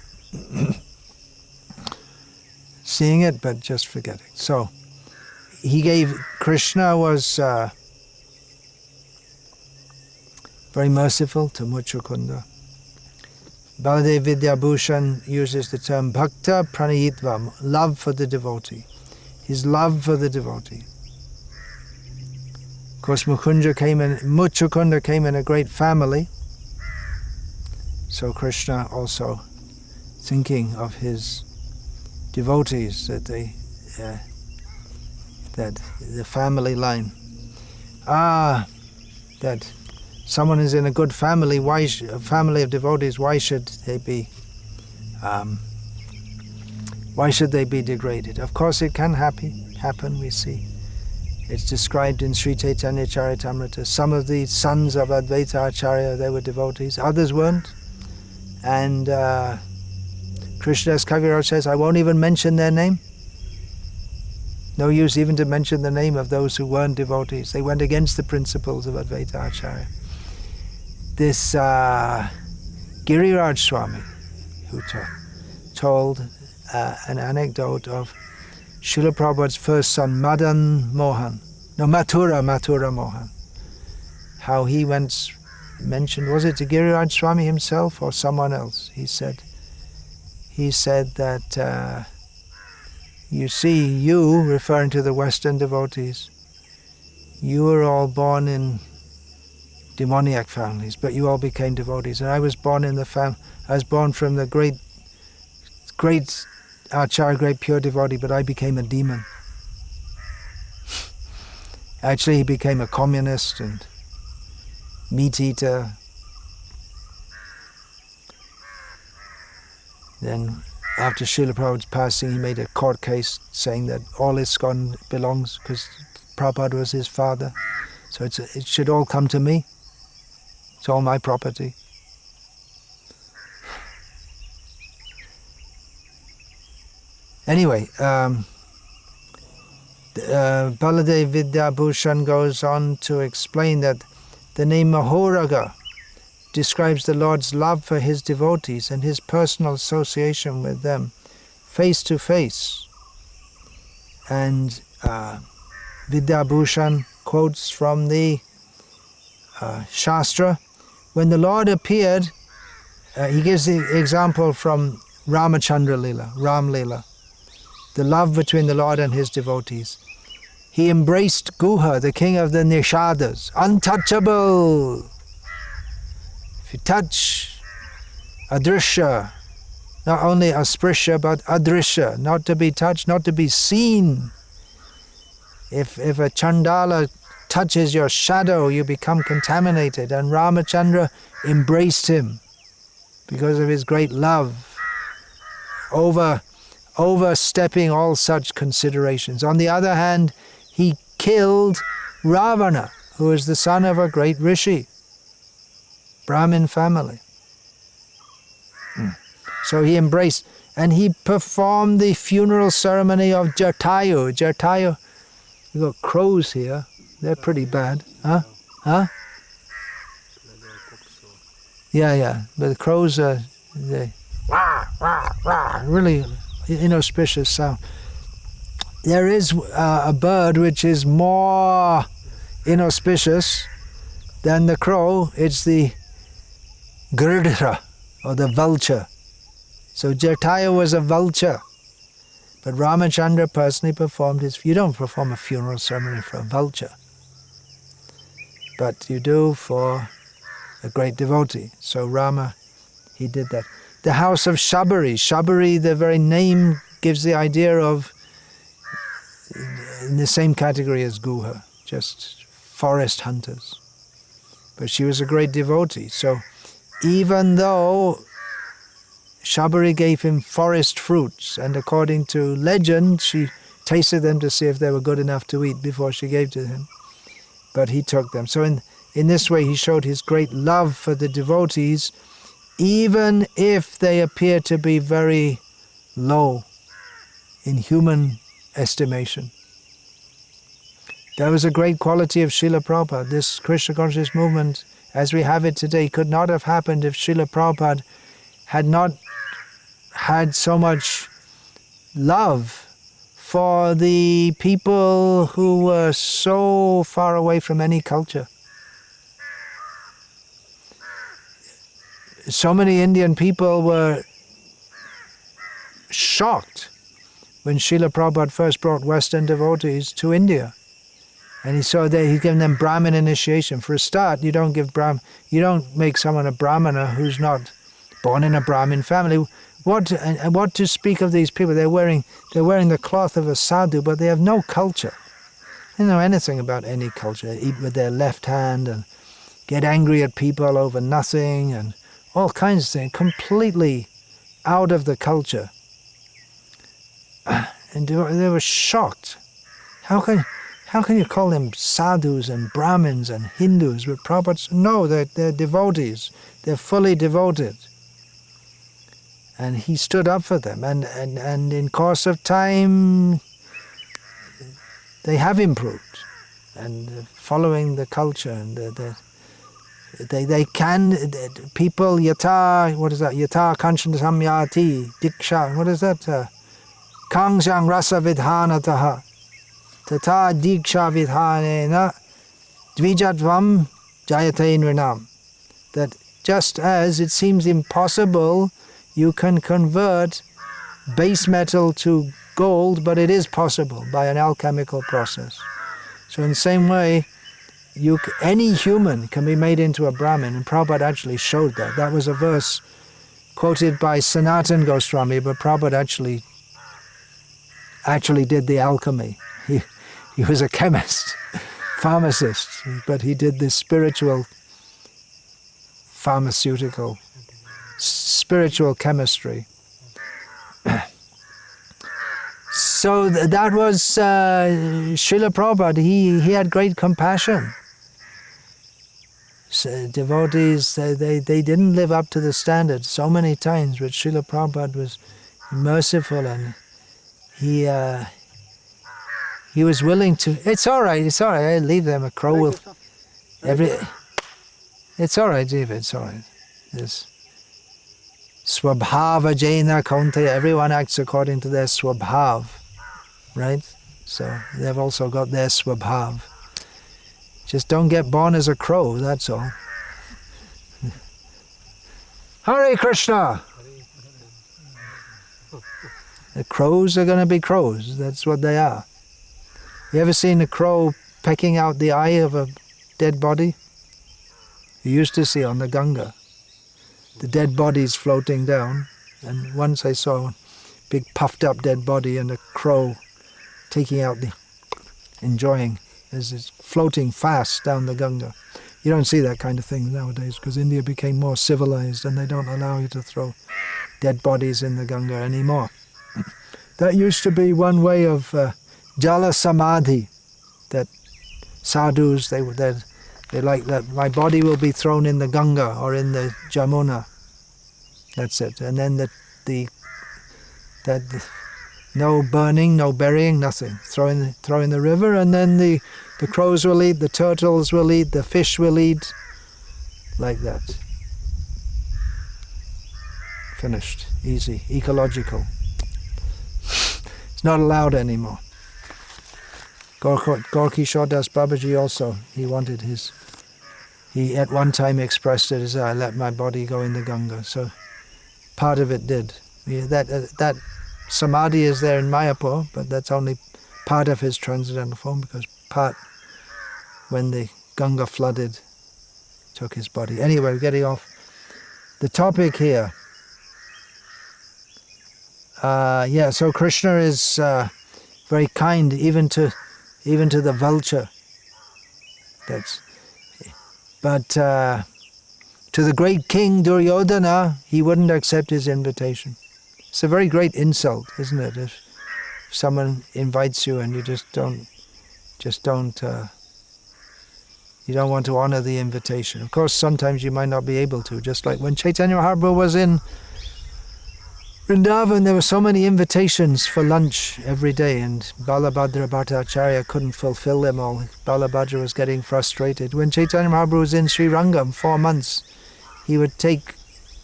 Seeing it, but just forgetting. So, Krishna was very merciful to Muchukunda. Baladev Vidyabhushan uses the term bhakta pranayitva, love for the devotee. His love for the devotee. Of course, Muchukunda came in a great family. So Krishna also thinking of his devotees, that the family line. That someone is in a good family, a family of devotees, why should they be degraded? Of course it can happen, we see. It's described in Sri Chaitanya Charitamrita. Some of the sons of Advaita Acharya, they were devotees, others weren't. And Krishnadas Kaviraj says, I won't even mention their name. No use even to mention the name of those who weren't devotees. They went against the principles of Advaita Acharya. This Giriraj Swami, who told an anecdote of Srila Prabhupada's first son, Mathura Mohan, how he once mentioned, was it to Giriraj Swami himself or someone else? He said that, you see, you, referring to the Western devotees, you were all born in demoniac families, but you all became devotees. And I was born from the great Acharya, great pure devotee, but I became a demon. Actually, he became a communist and meat eater. Then, after Srila Prabhupada's passing, he made a court case saying that all ISKCON belongs, because Prabhupada was his father, so it should all come to me. It's all my property. Anyway, Baladev Vidyabhushan goes on to explain that the name Mahoraga describes the Lord's love for his devotees and his personal association with them, face to face. And Vidyabhushan quotes from the Shastra. When the Lord appeared, he gives the example from Ramachandra Lila, Ram Lila, the love between the Lord and his devotees. He embraced Guha, the king of the Nishadas, untouchable. If you touch adrisha, not only asprisha but adrisha, not to be touched, not to be seen. If a Chandala touches your shadow, you become contaminated. And Ramachandra embraced him because of his great love, overstepping all such considerations. On the other hand, he killed Ravana, who is the son of a great rishi, Brahmin family. So he embraced, and he performed the funeral ceremony of Jatayu. Jatayu, we've got crows here. They're pretty bad. Huh? Yeah. But the crows are, they, really inauspicious sound. There is a bird which is more inauspicious than the crow. It's the girdra, or the vulture. So Jatayu was a vulture. But Ramachandra personally performed his... You don't perform a funeral ceremony for a vulture, but you do for a great devotee. So Rama, he did that. The house of Shabari. Shabari, the very name gives the idea of in the same category as Guha, just forest hunters. But she was a great devotee. So even though Shabari gave him forest fruits, and according to legend, she tasted them to see if they were good enough to eat before she gave to him. But he took them. So in this way he showed his great love for the devotees, even if they appear to be very low in human estimation. That was a great quality of Srila Prabhupada. This Krishna conscious movement, as we have it today, could not have happened if Srila Prabhupada had not had so much love for the people who were so far away from any culture. So many Indian people were shocked when Srila Prabhupada first brought Western devotees to India. And he saw that he's given them Brahmin initiation. For a start, you don't make someone a Brahmana who's not born in a Brahmin family. What to speak of these people? They're wearing the cloth of a sadhu, but they have no culture. They don't know anything about any culture. They eat with their left hand and get angry at people over nothing and all kinds of things, completely out of the culture. And they were shocked. How can you call them sadhus and Brahmins and Hindus? But Prabhupada said, no, they're devotees. They're fully devoted. And he stood up for them. And in course of time, they have improved. And following the culture. And they can, people, yata, what is that? Yata kanchan samyati, diksha, what is that? Kangshang rasa vidhanataha. Tata diksha vidhanena dvijatvam jayate nrinam. That just as it seems impossible, you can convert base metal to gold, but it is possible by an alchemical process. So in the same way, any human can be made into a Brahmin, and Prabhupada actually showed that. That was a verse quoted by Sanatan Goswami, but Prabhupada actually did the alchemy. He was a chemist, pharmacist, but he did this spiritual chemistry. So that was Srila Prabhupada. He had great compassion. So devotees, they didn't live up to the standard so many times, but Srila Prabhupada was merciful, and he was willing to. It's all right. I leave them. A crow will. It's all right, David. It's all right. This swabhava jaina kaunteya. Everyone acts according to their swabhav, right? So they've also got their swabhav. Just don't get born as a crow. That's all. Hare Krishna. The crows are going to be crows. That's what they are. You ever seen a crow pecking out the eye of a dead body? You used to see on the Ganga. the dead bodies floating down. And once I saw a big puffed up dead body and a crow taking out enjoying, as it's floating fast down the Ganga. You don't see that kind of thing nowadays because India became more civilized and they don't allow you to throw dead bodies in the Ganga anymore. That used to be one way of Jala Samadhi, that sadhus, they like that my body will be thrown in the Ganga or in the Jamuna. That's it. And then no burning, no burying, nothing. Throw in the river, and then the crows will eat, the turtles will eat, the fish will eat, like that. Finished. Easy. Ecological. It's not allowed anymore. Gorkishore Das Babaji also, he at one time expressed it as, I let my body go in the Ganga. So part of it did. That Samadhi is there in Mayapur, but that's only part of his transcendental form, because part, when the Ganga flooded, took his body. Anyway, we're getting off the topic here. So Krishna is very kind, even to the vulture. But to the great king Duryodhana, he wouldn't accept his invitation. It's a very great insult, isn't it? If someone invites you and you you don't want to honor the invitation. Of course, sometimes you might not be able to. Just like when Chaitanya Mahaprabhu was in Vrindavan, there were so many invitations for lunch every day, and Balabhadra Bhattacharya couldn't fulfill them all. Balabhadra was getting frustrated. When Chaitanya Mahaprabhu was in Sri Rangam 4 months, he would take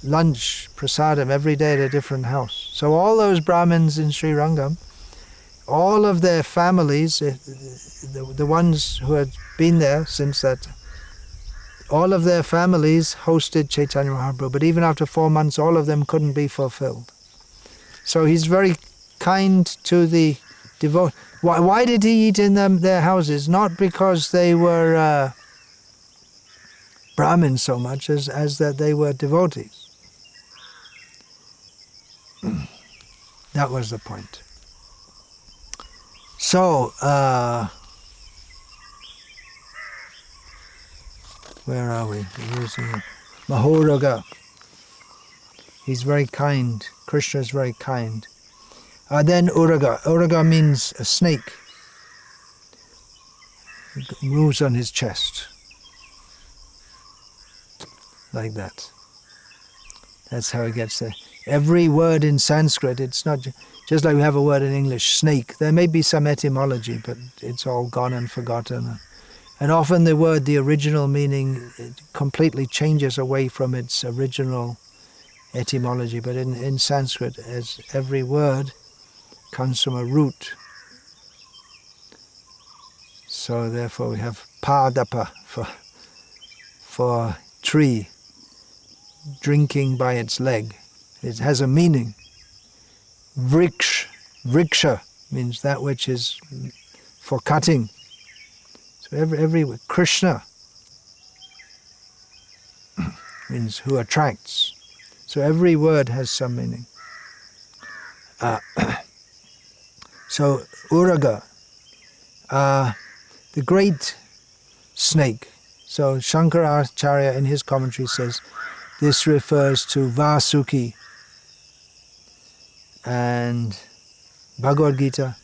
lunch, prasadam, every day at a different house. So all those Brahmins in Sri Rangam, all of their families, the ones who had been there since that, all of their families hosted Chaitanya Mahaprabhu, but even after 4 months, all of them couldn't be fulfilled. So he's very kind to the devotees. Why did he eat in their houses? Not because they were Brahmins so much as that they were devotees. That was the point. So, where are we? Mahoraga. He's very kind. Krishna is very kind. Then Uraga. Uraga means a snake. It moves on his chest. Like that. That's how it gets there. Every word in Sanskrit, it's not just like we have a word in English, snake. There may be some etymology, but it's all gone and forgotten. And often the original meaning, it completely changes away from its original etymology. But in Sanskrit, as every word comes from a root. So therefore we have padapa for tree, drinking by its leg. It has a meaning. Vriksha means that which is for cutting. So every Krishna means who attracts. So every word has some meaning. So Uraga, the great snake. So Shankaracharya in his commentary says this refers to Vasuki and Bhagavad Gita.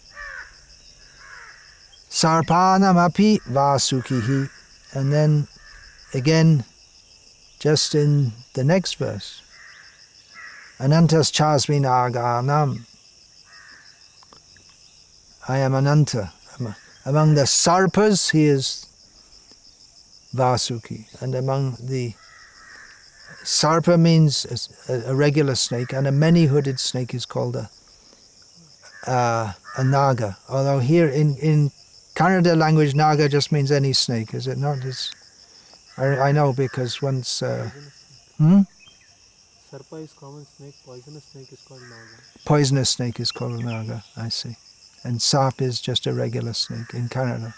Sarpanamapi Vasukihi. And then again, just in the next verse, Anantas Chasmin Aganam. I am Ananta. Among the Sarpas, he is Vasuki. And among the Sarpa means a regular snake, and a many-hooded snake is called a naga. Although here in Kannada language, naga just means any snake, is it not? I know because once... Sarpa is common snake, poisonous snake is called naga. Poisonous snake is called naga, I see. And sap is just a regular snake in Kannada.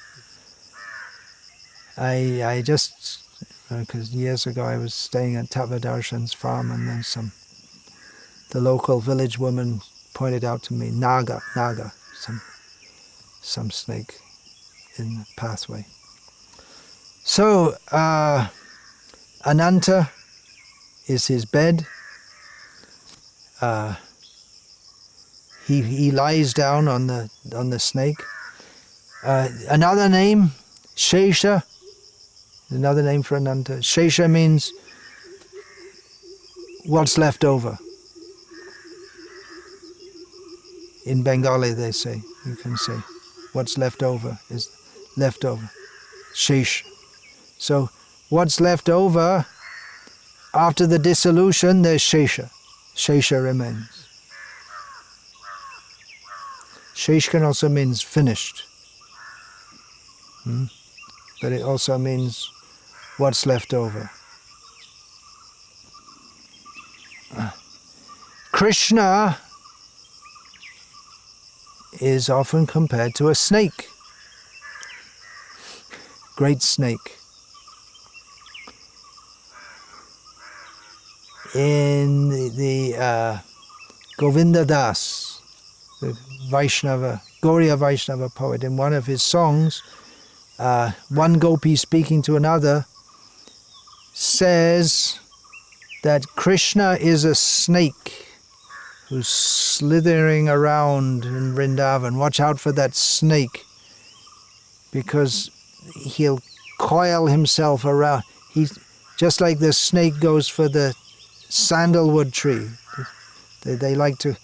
I just because years ago I was staying at Tavadarshan's farm, and then the local village woman pointed out to me, naga, some snake in the pathway. So, Ananta is his bed. He lies down on the snake. Another name, Shesha, another name for Ananta. Shesha means what's left over. In Bengali they say, you can say, what's left over is left over. Shesh. So what's left over after the dissolution, there's Shesha. Shesha remains. Shesh can also means finished. But it also means what's left over. Krishna is often compared to a snake. Great snake. In the Govinda Das, the Vaishnava, Gauriya Vaishnava poet, in one of his songs, one gopi speaking to another says that Krishna is a snake who's slithering around in Vrindavan. Watch out for that snake, because he'll coil himself around. He's just like the snake goes for the sandalwood tree. They like to.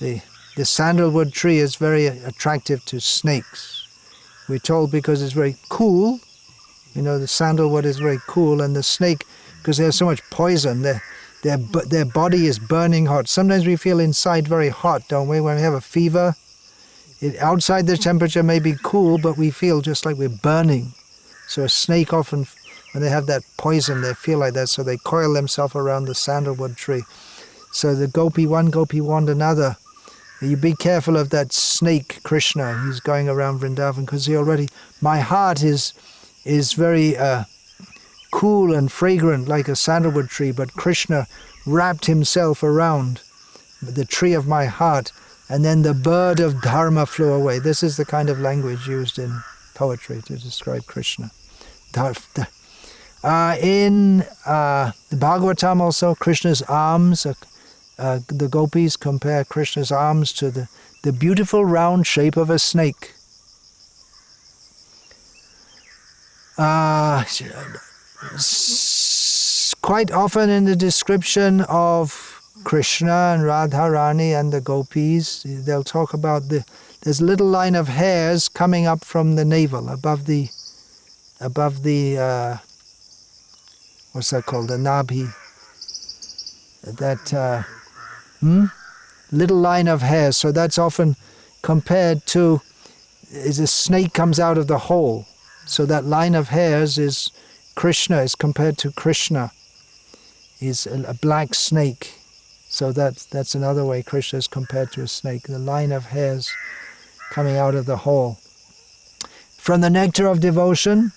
The sandalwood tree is very attractive to snakes. We're told because it's very cool. You know, the sandalwood is very cool, and the snake, because there's so much poison, their body is burning hot. Sometimes we feel inside very hot, don't we, when we have a fever? Outside the temperature may be cool, but we feel just like we're burning. So a snake often, when they have that poison, they feel like that, so they coil themselves around the sandalwood tree. So one gopi warned another, you be careful of that snake, Krishna. He's going around Vrindavan, because my heart is very cool and fragrant like a sandalwood tree, but Krishna wrapped himself around the tree of my heart, and then the bird of dharma flew away. This is the kind of language used in poetry to describe Krishna. In the Bhagavatam also, Krishna's arms, the gopis compare Krishna's arms to the beautiful round shape of a snake. Quite often in the description of Krishna and Radharani and the gopis, they'll talk about there's a little line of hairs coming up from the navel, above the what's that called, the nabhi, that little line of hairs. So that's often compared to, is a snake comes out of the hole. So that line of hairs is Krishna, is compared to Krishna, is a black snake. So that's another way Krishna is compared to a snake, the line of hairs coming out of the hole. From the Nectar of Devotion,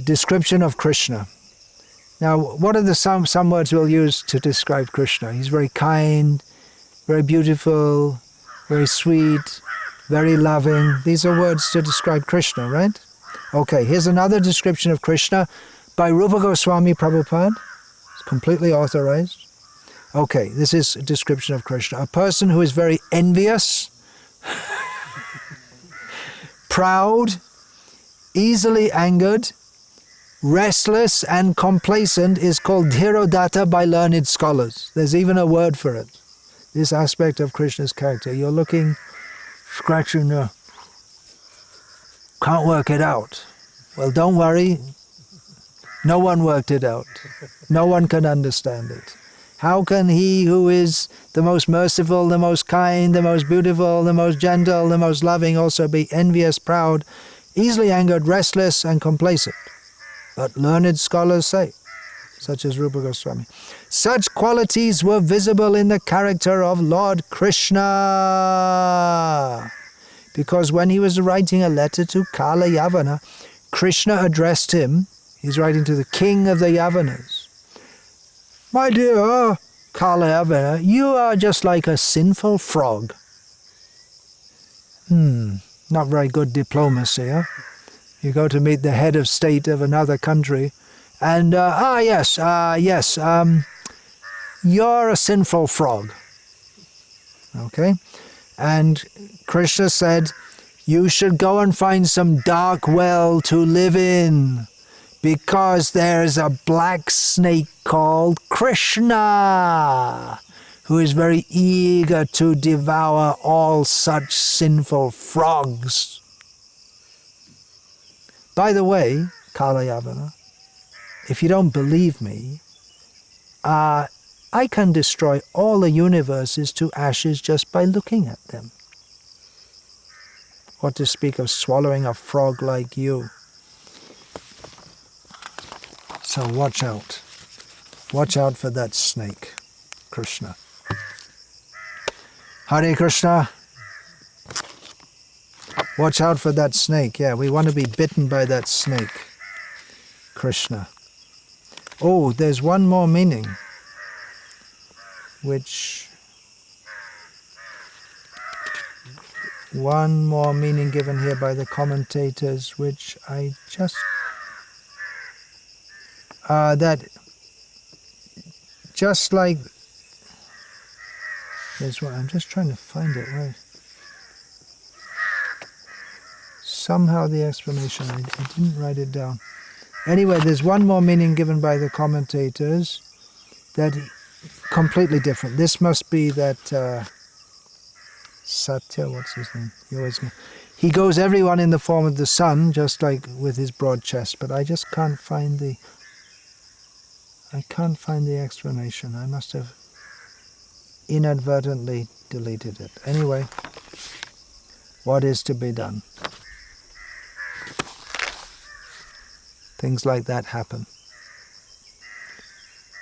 description of Krishna. Now, what are some words we'll use to describe Krishna? He's very kind, very beautiful, very sweet, very loving. These are words to describe Krishna, right? Okay, here's another description of Krishna by Rupa Goswami Prabhupada. It's completely authorized. Okay, this is a description of Krishna. A person who is very envious, proud, easily angered, restless and complacent is called dhirodata by learned scholars. There's even a word for it. This aspect of Krishna's character. You're looking, scratching your, can't work it out. Well, don't worry. No one worked it out. No one can understand it. How can he who is the most merciful, the most kind, the most beautiful, the most gentle, the most loving also be envious, proud, easily angered, restless and complacent? But learned scholars say, such as Rupa Goswami, such qualities were visible in the character of Lord Krishna. Because when he was writing a letter to Kala Yavana, Krishna addressed him, he's writing to the king of the Yavanas. My dear Kala Yavana, you are just like a sinful frog. Not very good diplomacy, huh? You go to meet the head of state of another country, and, yes, you're a sinful frog. Okay? And Krishna said, you should go and find some dark well to live in, because there's a black snake called Krishna, who is very eager to devour all such sinful frogs. By the way, Kala Yavana, if you don't believe me, I can destroy all the universes to ashes just by looking at them. What to speak of swallowing a frog like you. So watch out. Watch out for that snake, Krishna. Hare Krishna. Watch out for that snake. Yeah, we want to be bitten by that snake, Krishna. Oh, there's one more meaning, one more meaning given here by the commentators, which I just... that just like... There's one, I'm just trying to find it, right? Somehow the explanation, I didn't write it down. Anyway, there's one more meaning given by the commentators that completely different. This must be that Satya, what's his name? He goes everyone in the form of the sun, just like with his broad chest, but I just can't find the explanation. I must have inadvertently deleted it. Anyway, what is to be done? Things like that happen.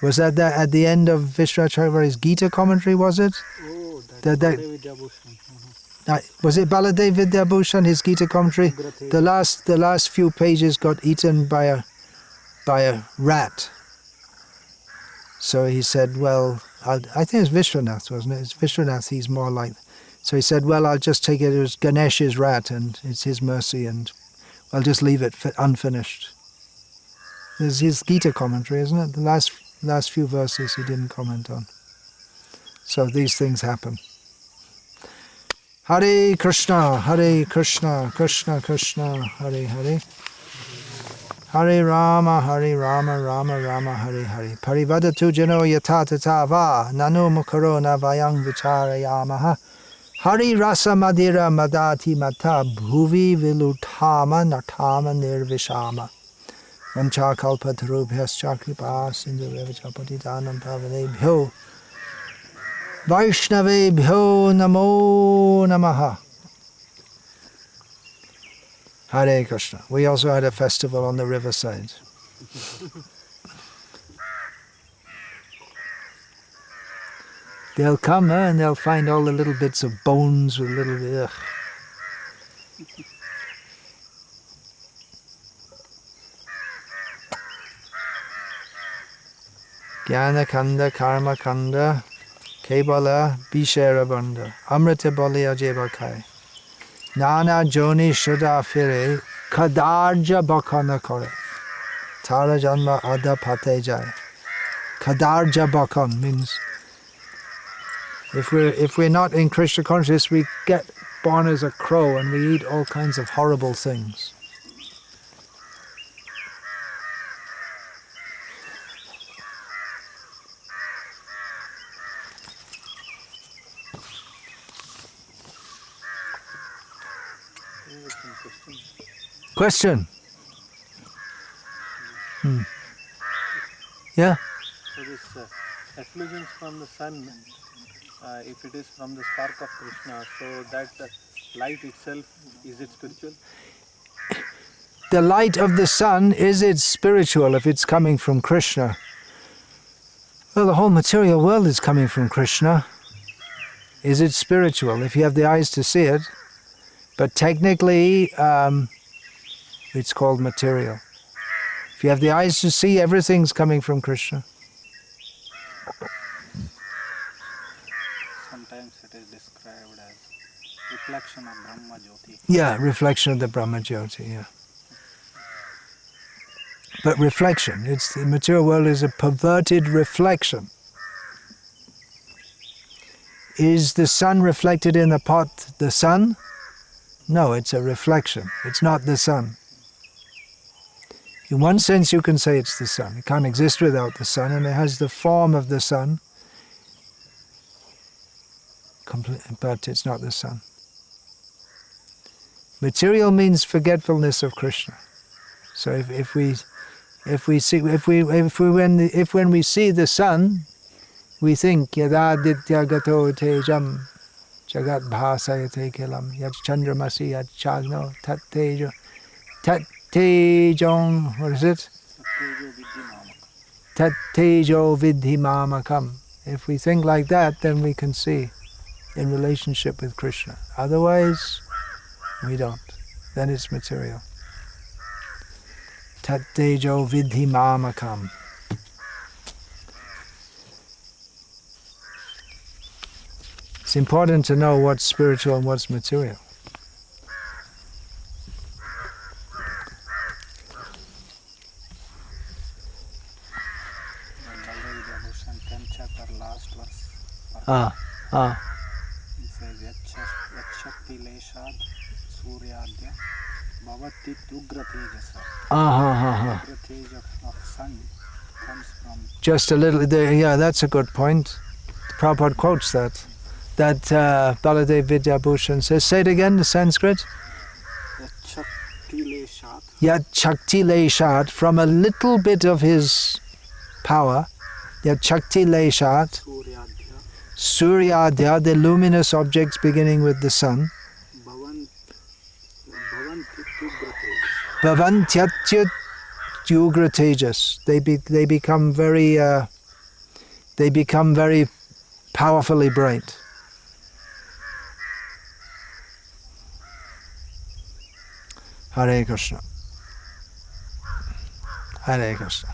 Was that at the end of Vishwacharya's Gita commentary, was it? Oh, that is was it Baladev Vidyabhushan, his Gita commentary? The last few pages got eaten by a rat. So he said, well, I think it's Vishwanath, wasn't it? It's Vishwanath, he's more like... So he said, well, I'll just take it as Ganesh's rat, and it's his mercy, and I'll just leave it unfinished. There's his Gita commentary, isn't it? The last few verses he didn't comment on. So these things happen. Hare Krishna, Krishna Krishna, Hare Hare. Hare Rama, Rama Rama, Hare Hare. Parivadatu jano yata tata va, nano mukaro na vayang vicharayamaha. Hari rasa madira madati mata, bhuvi vilutama natama nirvishama. Vancha kalpatarubhyas chakripa sindhureva patitanam pavanebhyo. Vaishnavebhyo namo namaha. Hare Krishna. We also had a festival on the riverside. They'll come and they'll find all the little bits of bones with little... Ugh. Jnana Kanda, Karma Kanda, Kebala, Bishera Banda, Amrita Bali Ajebakai, Nana Joni Shuddha Fire, Kadarja Bakana Kore, Tara Janma Ada Patejai. Kadarja Bakan means if we're not in Krishna consciousness, we get born as a crow and we eat all kinds of horrible things. Question? Yeah? So this effulgence from the sun, if it is from the spark of Krishna, so that light itself, is it spiritual? The light of the sun, is it spiritual if it's coming from Krishna? Well, the whole material world is coming from Krishna. Is it spiritual if you have the eyes to see it? But technically, it's called material. If you have the eyes to see, everything's coming from Krishna. Sometimes it is described as reflection of Brahma Jyoti. Yeah, reflection of the Brahma Jyoti, yeah. But reflection, the material world is a perverted reflection. Is the sun reflected in the pot the sun? No, it's a reflection. It's not the sun. In one sense you can say it's the sun. It can't exist without the sun, and it has the form of the sun, but it's not the sun. Material means forgetfulness of Krishna. So if when we see the sun, we think yadaditya gato tejam jagat bhasayate kelam yad chandramasi yad chagno tat tejong, what is it? Tat tejo vidhi mamakam. If we think like that, then we can see in relationship with Krishna. Otherwise, we don't. Then it's material. Tat tejo vidhi mamakam. It's important to know what's spiritual and what's material. In 10th chapter, last verse. It says, Yachakti Leshad Suryadya Bhavati Ugra Tejasa. Ugra Teja of sun comes from... Just a little there, yeah, that's a good point. Prabhupada quotes that Baladev Vidyabhushan says. Say it again, the Sanskrit. Yat Shakti Leshat, from a little bit of his power, Yat Shakti Leshat, Suryadya, the luminous objects beginning with the sun, Bhavantyatya Yugra Tejas, they become very powerfully bright. Hare Krishna. Hare Krishna.